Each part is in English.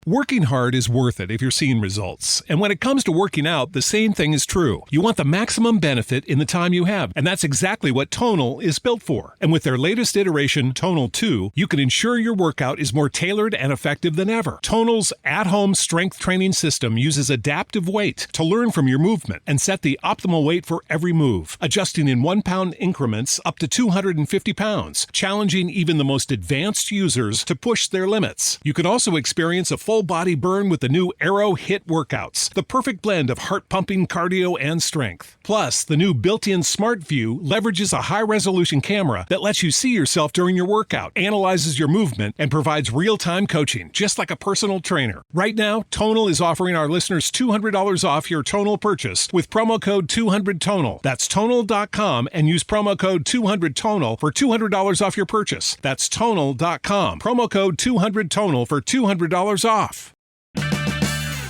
Working hard is worth it if you're seeing results. And when it comes to working out, the same thing is true. You want the maximum benefit in the time you have, and that's exactly what Tonal is built for. And with their latest iteration, Tonal 2, you can ensure your workout is more tailored and effective than ever. Tonal's at-home strength training system uses adaptive weight to learn from your movement and set the optimal weight for every move, adjusting in 1-pound increments up to 250 pounds, challenging even the most advanced users to push their limits. You can also experience a full-body burn with the new Aero HIIT workouts, the perfect blend of heart-pumping cardio and strength. Plus, the new built-in Smart View leverages a high-resolution camera that lets you see yourself during your workout, analyzes your movement, and provides real-time coaching, just like a personal trainer. Right now, Tonal is offering our listeners $200 off your Tonal purchase with promo code 200TONAL. That's Tonal.com and use promo code 200TONAL for $200 off your purchase. That's Tonal.com. Promo code 200TONAL for $200 off.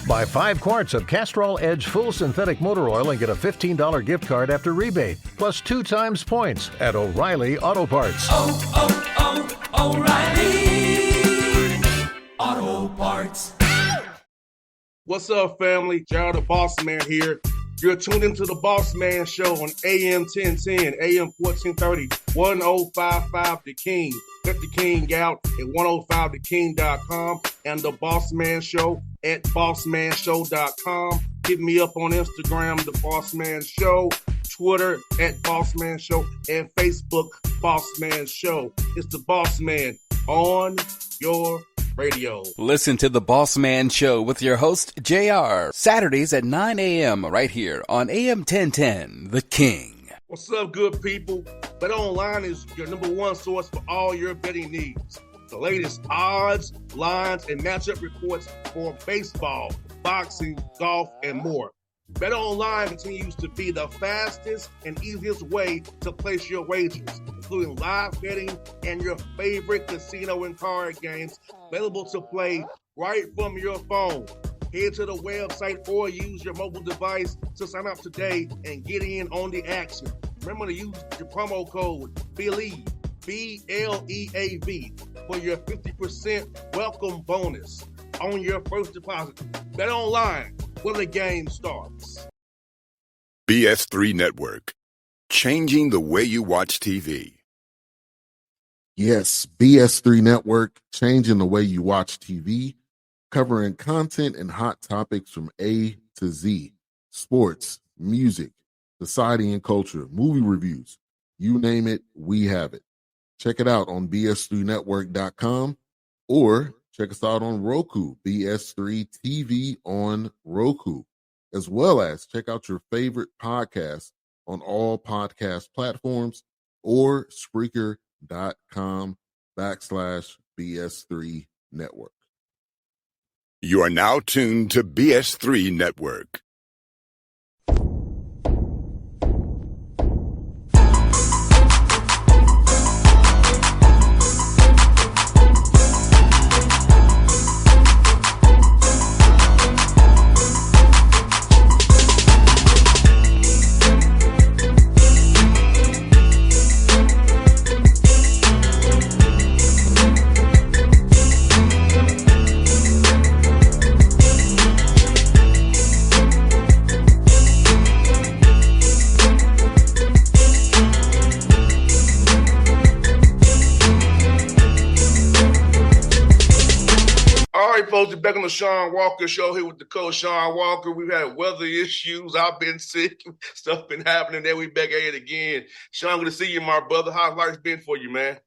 Buy 5 quarts of Castrol Edge Full Synthetic Motor Oil and get a $15 gift card after rebate, plus 2 times points at O'Reilly Auto Parts. O'Reilly Auto Parts. What's up, family? Gerald the Bossman here. You're tuned into the Bossman Show on AM 1010, AM 1430, 1055 The King. Let the King out at 105theking.com and the Bossman Show at bossmanshow.com. Hit me up on Instagram, The Bossman Show, Twitter at Bossman Show, and Facebook, Bossman Show. It's the Bossman on your radio. Listen to the Bossman Show with your host, JR, Saturdays at 9 a.m. right here on AM 1010, The King. What's up, good people? BetOnline is your number one source for all your betting needs. The latest odds, lines, and matchup reports for baseball, boxing, golf, and more. BetOnline continues to be the fastest and easiest way to place your wagers, including live betting and your favorite casino and card games available to play right from your phone. Head to the website or use your mobile device to sign up today and get in on the action. Remember to use your promo code BELIEVE, BLEAV, for your 50% welcome bonus on your first deposit. BetOnline, where the game starts. BS3 Network, changing the way you watch TV. Yes, BS3 Network, changing the way you watch TV, covering content and hot topics from A to Z, sports, music, society and culture, movie reviews, you name it, we have it. Check it out on bs3network.com or check us out on Roku, BS3 TV on Roku, as well as check out your favorite podcast on all podcast platforms or Spreaker.com/BS3 Network. You are now tuned to BS3 Network. Folks, back on the Shawn Walker Show here with the coach Shawn Walker. We've had weather issues. I've been sick. Stuff been happening. Then we back at it again. Shawn, good to see you, my brother. How's life been for you, man?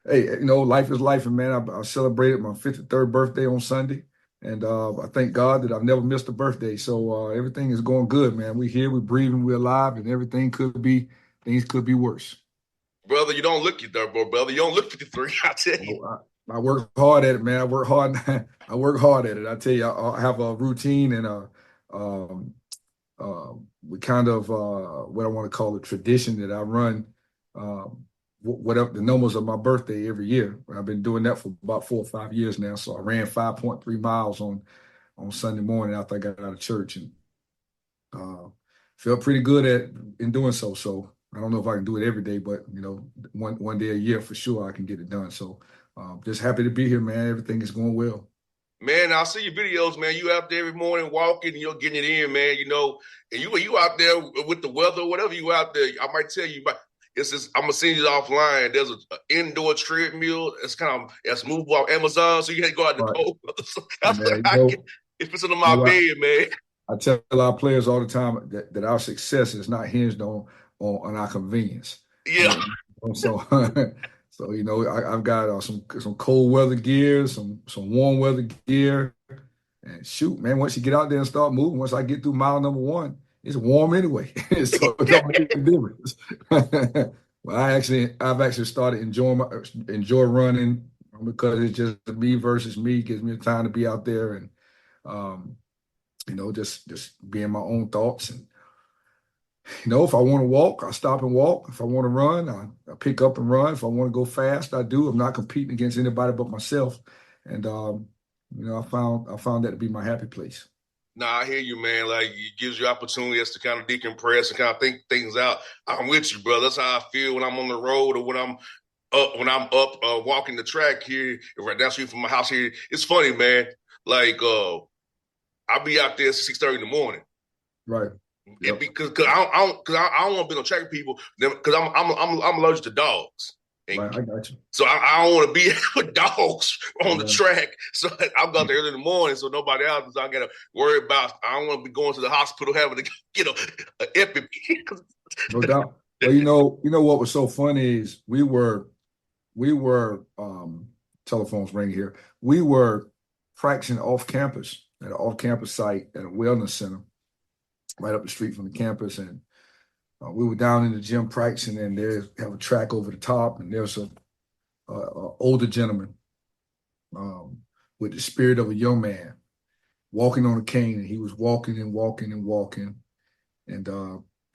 Hey, life is life, and man, I celebrated my 53rd birthday on Sunday, and I thank God that I've never missed a birthday. So everything is going good, man. We're here, we're breathing, we're alive, and things could be worse. Brother, you don't look it, brother. You don't look 53. I tell you. I work hard at it, man. I work hard at it. I tell you, I have a routine and we kind of what I want to call a tradition that I run. Whatever the numbers of my birthday every year. I've been doing that for about 4 or 5 years now. So I ran 5.3 miles on Sunday morning after I got out of church, and felt pretty good in doing so. So I don't know if I can do it every day, but one day a year for sure I can get it done. So just happy to be here, man. Everything is going well. Man, I see your videos, man. You out there every morning walking, and you're getting it in, man. And you out there with the weather, whatever you out there. I might tell you, but it's just I'm gonna send you offline. There's an indoor treadmill. It's movable off Amazon, so you had to go out in the Right. cold weather. So And that's what I get. It's sitting on my bed, man. I tell our players all the time that our success is not hinged on our convenience. Yeah. So so I've got some cold weather gear, some warm weather gear, and shoot, man, once you get out there and start moving, once I get through mile number 1, it's warm anyway. So it don't make a difference. Well, I've actually started enjoy running because it's just me versus me. It gives me the time to be out there and um, just be in my own thoughts. And if I want to walk, I stop and walk. If I want to run, I pick up and run. If I want to go fast, I do. I'm not competing against anybody but myself. And I found that to be my happy place. Nah, I hear you, man. Like, it gives you opportunities to kind of decompress and kind of think things out. I'm with you, brother. That's how I feel when I'm on the road or when I'm up walking the track here, right down the street from my house here. It's funny, man. Like, I'll be out there at 6:30 in the morning. Right. Yep. Because I don't want to be on track with people because I'm allergic to dogs. Right, I got you. So I don't want to be with dogs on the track. So I'll go out there early in the morning so nobody else. So I got to worry about. I don't want to be going to the hospital having to an epic. No doubt. Well, you know what was so funny is we were telephones ringing here. We were practicing off campus at an off campus site at a wellness center right up the street from the campus, and we were down in the gym practicing, and they have a track over the top, and there's a older gentleman with the spirit of a young man walking on a cane, and he was walking and walking and walking, and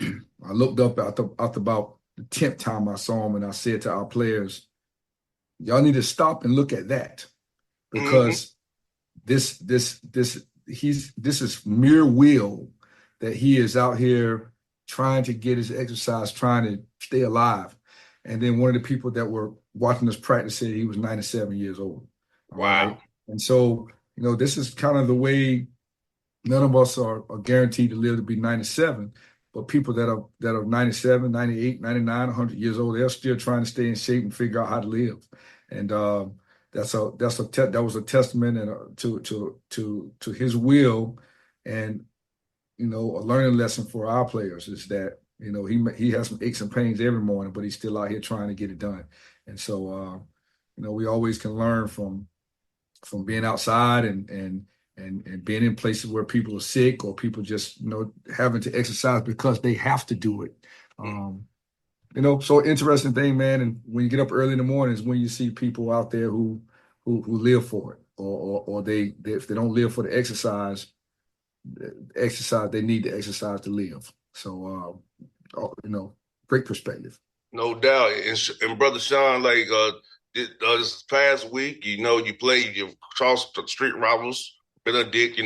I looked up after about the 10th time I saw him, and I said to our players, y'all need to stop and look at that, because this is mere will that he is out here trying to get his exercise, trying to stay alive. And then one of the people that were watching us practice said he was 97 years old. Wow. Right? And so, this is kind of the way none of us are guaranteed to live to be 97, but people that are 97, 98, 99, 100 years old, they're still trying to stay in shape and figure out how to live. And that was a testament and to his will, and a learning lesson for our players is that he has some aches and pains every morning, but he's still out here trying to get it done. And so we always can learn from being outside and being in places where people are sick or people just having to exercise because they have to do it. So interesting thing, man. And when you get up early in the morning is when you see people out there who live for it, or they if they don't live for the exercise, they need the exercise to live. So great perspective. No doubt. And brother Shawn, like this past week, you played your cross the street rivals, Benedict. You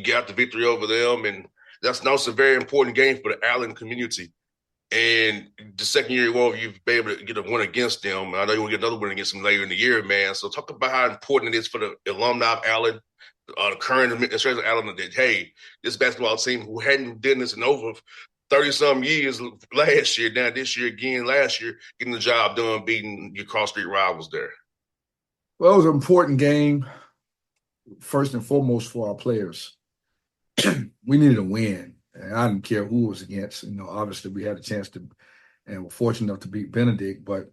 got the victory over them, and that's also a very important game for the Allen community. And the second year you've been able to get a win against them. I know you will get another win against them later in the year, man. So talk about how important it is for the alumni of Allen, the current administration of Allen, that, hey, this basketball team who hadn't done this in over 30-some years last year, now this year again, last year, getting the job done, beating your cross-street rivals there. Well, it was an important game, first and foremost, for our players. We needed a win. And I didn't care who it was against. Obviously we had a chance to, and were fortunate enough to beat Benedict. But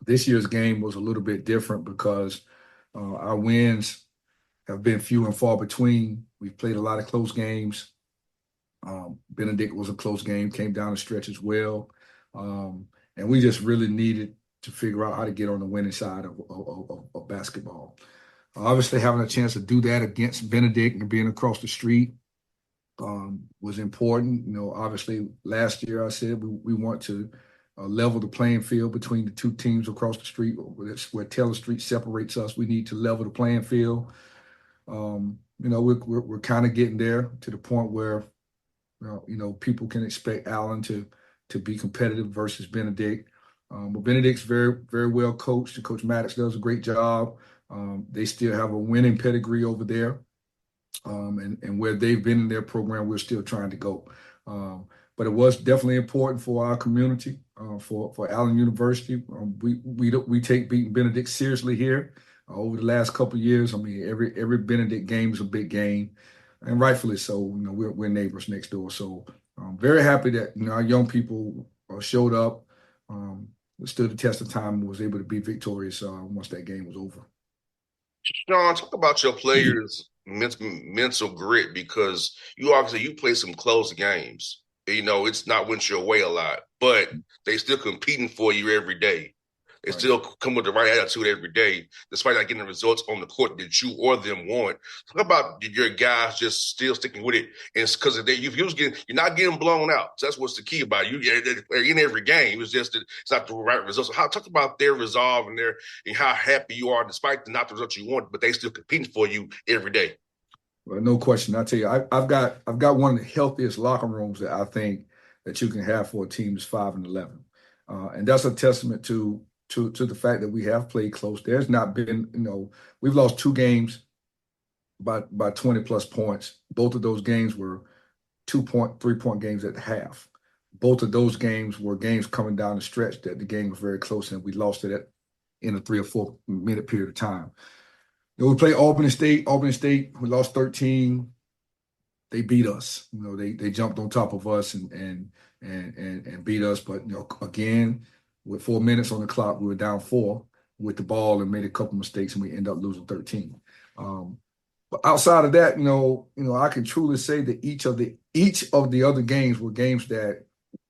this year's game was a little bit different because our wins have been few and far between. We've played a lot of close games. Benedict was a close game, came down the stretch as well. And we just really needed to figure out how to get on the winning side of basketball. Obviously having a chance to do that against Benedict and being across the street was important. Obviously last year I said we want to level the playing field between the two teams across the street. Where Taylor Street separates us, we need to level the playing field. We're kind of getting there to the point where people can expect Allen to be competitive versus Benedict. But Benedict's very, very well coached, and Coach Maddox does a great job. They still have a winning pedigree over there. And where they've been in their program, we're still trying to go. But it was definitely important for our community, for Allen University. We take beating Benedict seriously here. Over the last couple of years, I mean, every Benedict game is a big game, and rightfully so. We're neighbors next door, so I'm very happy that our young people showed up, stood the test of time, and was able to be victorious once that game was over. Shawn, talk about your players' mental grit, because you play some close games. It's not went your way a lot, but they still competing for you every day. They still come with the right attitude every day, despite not getting the results on the court that you or them want. Talk about your guys just still sticking with it, and because you're not getting blown out. So that's what's the key about it. They're in every game. It's just that it's not the right results. Talk about their resolve and how happy you are, despite not the results you want, but they still competing for you every day. Well, no question. I tell you, I've got one of the healthiest locker rooms that I think that you can have for a team that's 5-11, and that's a testament to the fact that we have played close. There's not been, we've lost 2 games by 20 plus points. Both of those games were 2-point, 3-point games at the half. Both of those games were games coming down the stretch that the game was very close, and we lost it in a 3 or 4 minute period of time. We played Albany State. Albany State, we lost 13. They beat us. They jumped on top of us and beat us. But again, with 4 minutes on the clock, we were down 4 with the ball and made a couple mistakes, and we ended up losing 13. But outside of that, I can truly say that each of the other games were games that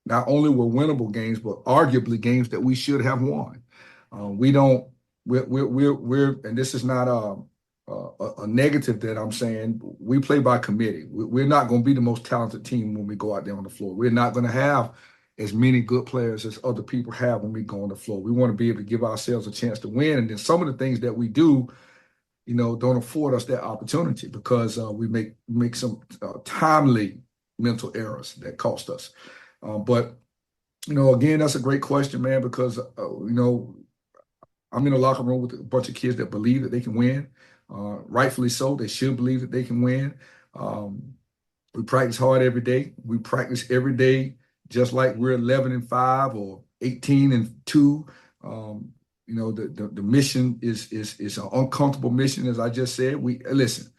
not only were winnable games, but arguably games that we should have won. We're and this is not a negative that I'm saying. We play by committee. We're not going to be the most talented team when we go out there on the floor. We're not going to have as many good players as other people have when we go on the floor. We want to be able to give ourselves a chance to win. And then some of the things that we do, don't afford us that opportunity because we make some timely mental errors that cost us. But again, that's a great question, man, because I'm in a locker room with a bunch of kids that believe that they can win. Rightfully so. They should believe that they can win. We practice hard every day. We practice every day just like we're 11-5 or 18-2. The mission is an uncomfortable mission, as I just said. Listen.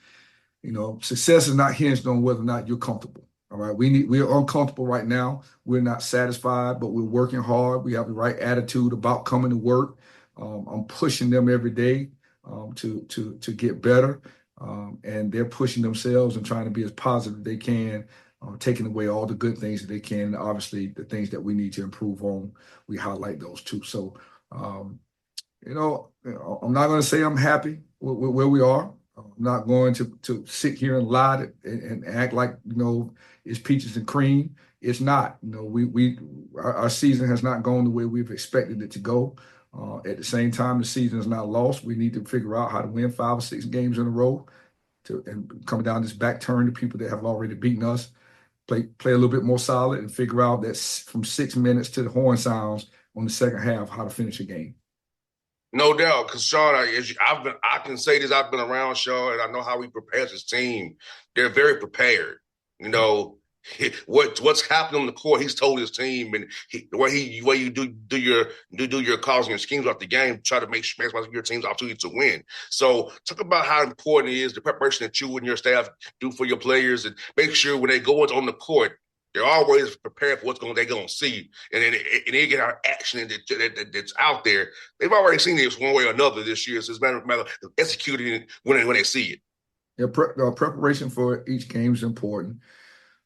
Success is not hinged on whether or not you're comfortable. All right, we're uncomfortable right now. We're not satisfied, but we're working hard. We have the right attitude about coming to work. I'm pushing them every day to get better, and they're pushing themselves and trying to be as positive as they can, taking away all the good things that they can. And obviously, the things that we need to improve on, we highlight those too. So, I'm not going to say I'm happy with where we are. I'm not going to sit here and lie and act like it's peaches and cream. It's not. Our season has not gone the way we've expected it to go. At the same time, the season is not lost. We need to figure out how to win 5 or 6 games in a row and come down this back turn to people that have already beaten us. Play a little bit more solid and figure out that from 6 minutes to the horn sounds on the second half how to finish a game. No doubt, because Shawn, I can say this. I've been around Shawn, and I know how he prepares his team. They're very prepared. What's happening on the court, he's told his team, and the way you do your calls and your schemes off the game, try to maximize your team's opportunity to win. So talk about how important it is, the preparation that you and your staff do for your players, and make sure when they go on the court, they're always prepared for they're going to see, and they get our action that's out there. They've already seen this one way or another this year, so it's a matter of executing it when they see it. Yeah, preparation for each game is important.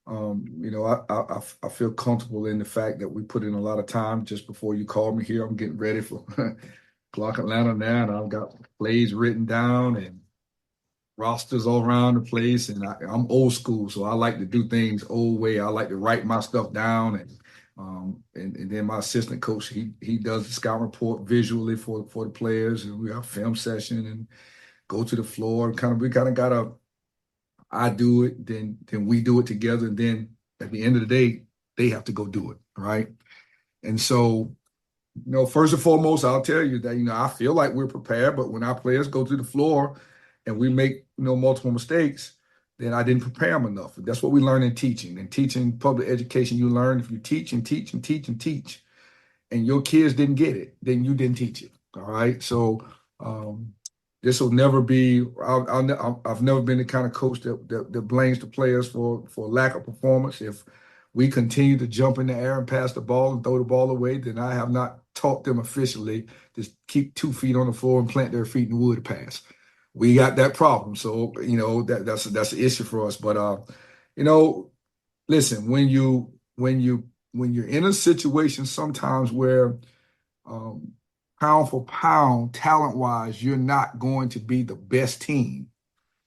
I feel comfortable in the fact that we put in a lot of time. Just before you called me here, I'm getting ready for Clock Atlanta now, and I've got plays written down and rosters all around the place. And I'm old school, so I like to do things old way. I like to write my stuff down, and then my assistant coach, he does the scout report visually for the players, and we have film session and go to the floor. We kind of got a I do it, then we do it together, and then at the end of the day, they have to go do it, right? And so First and foremost, I'll tell you that, I feel like we're prepared, but when our players go to the floor and we make, multiple mistakes, then I didn't prepare them enough. That's what we learn in teaching. In teaching public education, you learn if you teach and teach and teach and teach, and your kids didn't get it, then you didn't teach it. All right. So this will never be. I've never been the kind of coach that blames the players for lack of performance. If we continue to jump in the air and pass the ball and throw the ball away, then I have not taught them officially to keep 2 feet on the floor and plant their feet in the wood pass. We got that problem. So, that's an issue for us. But listen, when you're in a situation sometimes where pound for pound, talent-wise, you're not going to be the best team,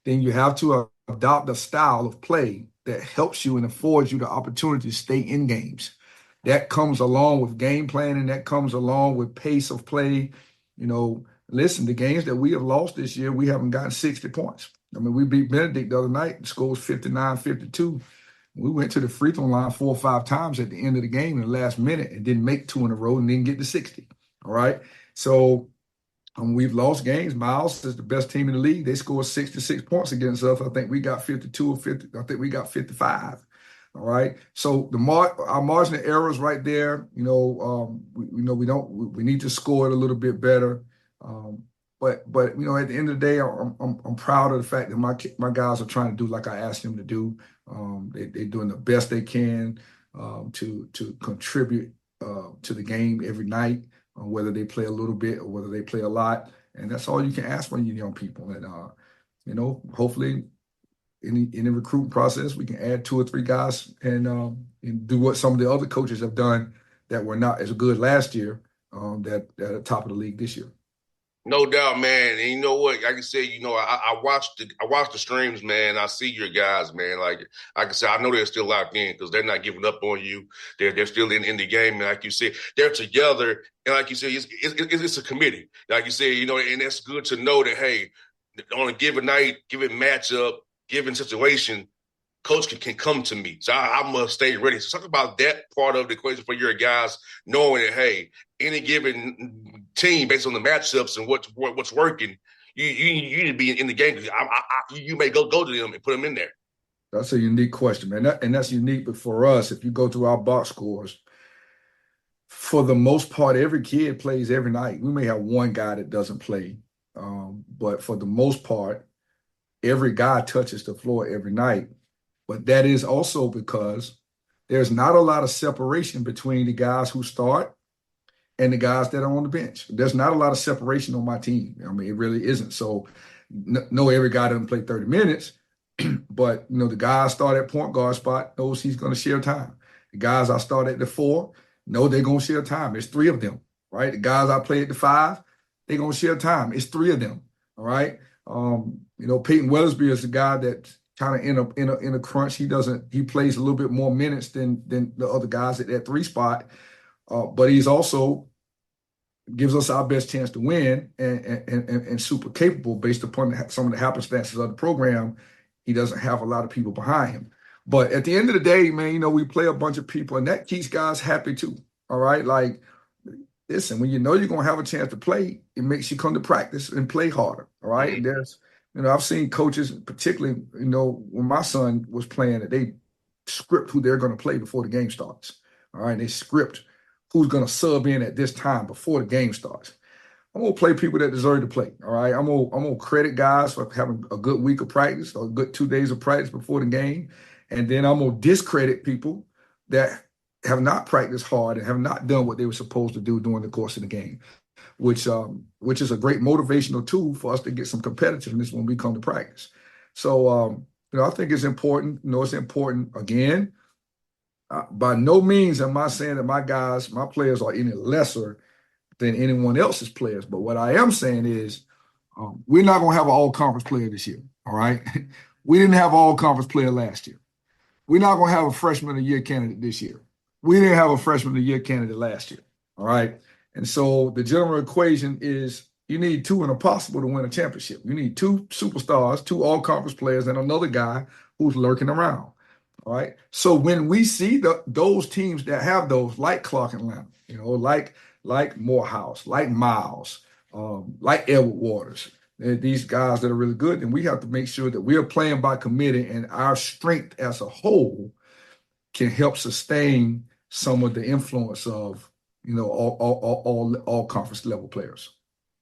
then you have to adopt a style of play that helps you and affords you the opportunity to stay in games. That comes along with game planning. That comes along with pace of play. Listen, the games that we have lost this year, we haven't gotten 60 points. I mean, we beat Benedict the other night. The score was 59-52. We went to the free throw line 4 or 5 times at the end of the game in the last minute and didn't make 2 in a row and didn't get to 60. All right. So we've lost games. Miles is the best team in the league. They scored 66 points against us. I think we got 52 or 50. I think we got 55. All right. So our margin of error is right there. We need to score it a little bit better. But at the end of the day, I'm proud of the fact that my guys are trying to do like I asked them to do. They're doing the best they can to contribute to the game every night, whether they play a little bit or whether they play a lot. And that's all you can ask from your young people. And hopefully in the recruiting process, we can add 2 or 3 guys and do what some of the other coaches have done that were not as good last year, that at the top of the league this year. No doubt, man. And you know what? Like I said, I watched the streams, man. I see your guys, man. Like I said, I know they're still locked in because they're not giving up on you. They're still in the game. And like you said, they're together. And like you said, it's a committee. Like you said, and that's good to know that, hey, on a given night, given matchup, given situation, coach can come to me. So I must stay ready. So talk about that part of the equation for your guys, knowing that, hey, any given team based on the matchups and what's working, you need to be in the game. You may go to them and put them in there. That's a unique question, man. And that's unique. But for us, if you go through our box scores, for the most part, every kid plays every night. We may have one guy that doesn't play. But for the most part, every guy touches the floor every night. But that is also because there's not a lot of separation between the guys who start and the guys that are on the bench. There's not a lot of separation on my team. I mean, it really isn't. So, no, every guy doesn't play 30 minutes, but, the guy I start at point guard spot knows he's going to share time. The guys I start at the 4 know they're going to share time. There's 3 of them, right? The guys I play at the 5, they're going to share time. It's 3 of them, all right? Peyton Weathersby is the guy that kind of in a crunch. He plays a little bit more minutes than the other guys at that 3 spot. But he's also gives us our best chance to win and super capable based upon some of the happenstances of the program. He doesn't have a lot of people behind him. But at the end of the day, man, we play a bunch of people, and that keeps guys happy too. All right? Like, listen, when you know you're going to have a chance to play, it makes you come to practice and play harder. All right? And there's, I've seen coaches, particularly, when my son was playing, that they script who they're going to play before the game starts. All right? They script who's going to sub in at this time before the game starts. I'm going to play people that deserve to play, all right? I'm going to credit guys for having a good week of practice or a good 2 days of practice before the game. And then I'm going to discredit people that have not practiced hard and have not done what they were supposed to do during the course of the game, which is a great motivational tool for us to get some competitiveness when we come to practice. So, I think it's important. It's important, again. By no means am I saying that my players are any lesser than anyone else's players. But what I am saying is we're not going to have an all-conference player this year, all right? We didn't have an all-conference player last year. We're not going to have a freshman of the year candidate this year. We didn't have a freshman of the year candidate last year, all right? And so the general equation is you need 2 and a possible to win a championship. You need 2 superstars, 2 all-conference players, and another guy who's lurking around. All right. So when we see those teams that have those, like Clark Atlanta, like like Morehouse, like Miles, like Edward Waters. These guys that are really good, and we have to make sure that we are playing by committee, and our strength as a whole can help sustain some of the influence of all conference level players.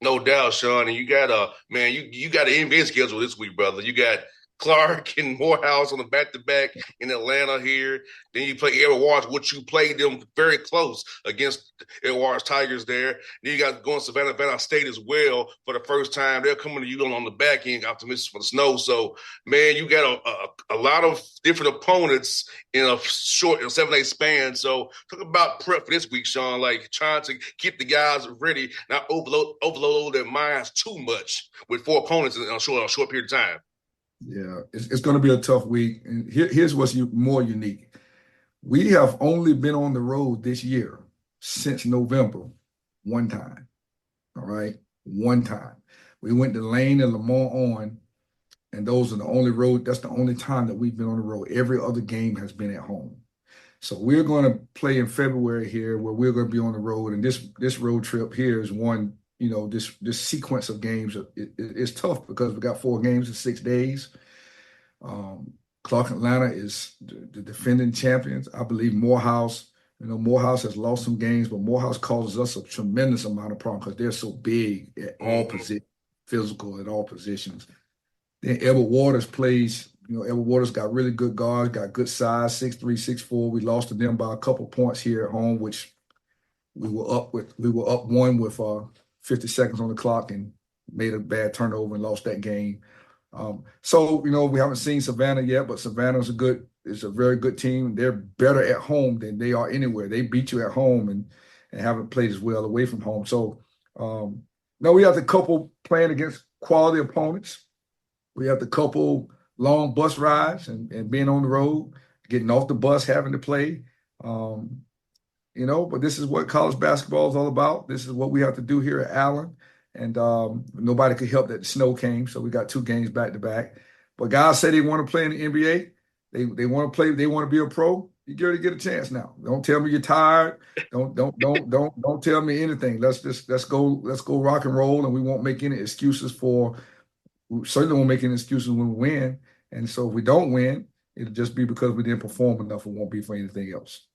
No doubt, Shawn. And you got you got an NBA schedule this week, brother. You got Clark and Morehouse on the back-to-back in Atlanta here. Then you play Edward Waters, which you played them very close against Edward Waters Tigers there. Then you got going to Savannah State as well for the first time. They're coming to you on the back end, optimistic for the snow. So, man, you got a lot of different opponents in a short 7-8 span. So talk about prep for this week, Shawn, like trying to keep the guys ready, not overload their minds too much with 4 opponents in a short period of time. Yeah, it's going to be a tough week. And here's what's more unique. We have only been on the road this year since November one time. All right, one time. We went to Lane and Lamont on, and those are the only road. That's the only time that we've been on the road. Every other game has been at home. So we're going to play in February here, where we're going to be on the road, and this road trip here is one. This sequence of games is tough because we got 4 games in 6 days. Clark Atlanta is the defending champions. I believe Morehouse has lost some games, but Morehouse causes us a tremendous amount of problems because they're so big at all positions, physical at all positions. Then Edward Waters plays. Edward Waters got really good guards, got good size, 6'3", 6'4". We lost to them by a couple points here at home, which we were up 1 with 50 seconds on the clock and made a bad turnover and lost that game. We haven't seen Savannah yet, but Savannah's a very good team. They're better at home than they are anywhere. They beat you at home and haven't played as well away from home. So, we have the couple playing against quality opponents. We have the couple long bus rides and being on the road, getting off the bus, having to play. But this is what college basketball is all about. This is what we have to do here at Allen. And nobody could help that the snow came, so we got 2 games back to back. But guys say they want to play in the NBA. They want to play. They want to be a pro. You get a chance now. Don't tell me you're tired. Don't tell me anything. Let's go rock and roll, and we won't make any excuses we certainly won't make any excuses when we win. And so if we don't win, it'll just be because we didn't perform enough. It won't be for anything else.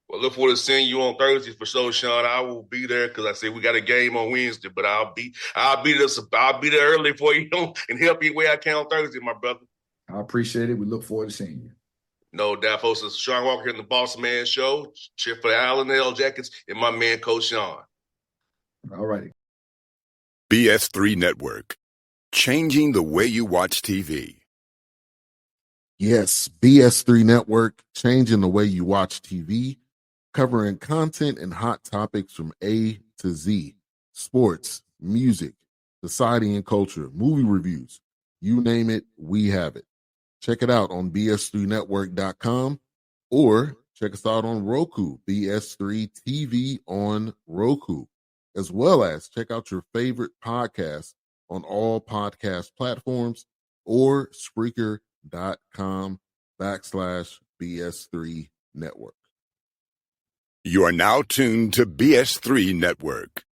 Well, look forward to seeing you on Thursday for sure, Shawn. I will be there because I said we got a game on Wednesday, but I'll be there early for you and help you where I can on Thursday, my brother. I appreciate it. We look forward to seeing you. No doubt, folks. It's Shawn Walker here in the Bossman Show. Cheer for the Allen Hell Jackets and my man, Coach Shawn. All righty. BS3 Network, changing the way you watch TV. Yes, BS3 Network, changing the way you watch TV, covering content and hot topics from A to Z, sports, music, society and culture, movie reviews, you name it, we have it. Check it out on bs3network.com or check us out on Roku, BS3 TV on Roku, as well as check out your favorite podcasts on all podcast platforms or Spreaker.com/BS3 Network. You are now tuned to BS3 Network.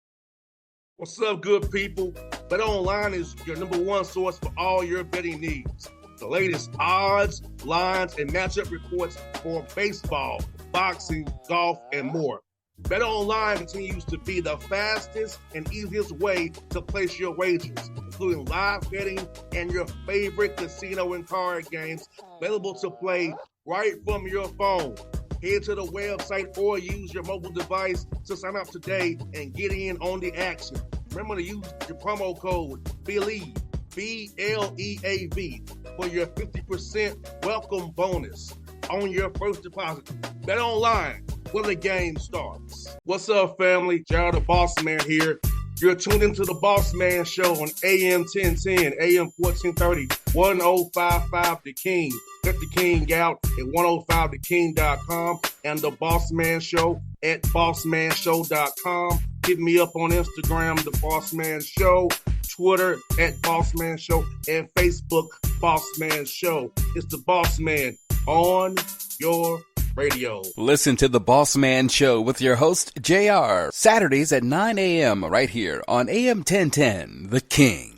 What's up, good people? Bet Online is your number 1 source for all your betting needs. The latest odds, lines, and matchup reports for baseball, boxing, golf, and more. Bet Online continues to be the fastest and easiest way to place your wagers, including live betting and your favorite casino and card games available to play right from your phone. Head to the website or use your mobile device to sign up today and get in on the action. Remember to use your promo code BELIEVE, BLEAV, for your 50% welcome bonus on your first deposit. Bet Online, where the game starts. What's up, family? Gerald the Bossman here. You're tuned into the Bossman Show on AM 1010, AM 1430, 1055 The King. Check The King out at 105theking.com and the Bossman Show at bossmanshow.com. Hit me up on Instagram, The Bossman Show, Twitter at Bossman Show, and Facebook, Bossman Show. It's the Bossman on your Radio. Listen to the Bossman Show with your host, JR, Saturdays at 9 a.m. right here on AM 1010, The King.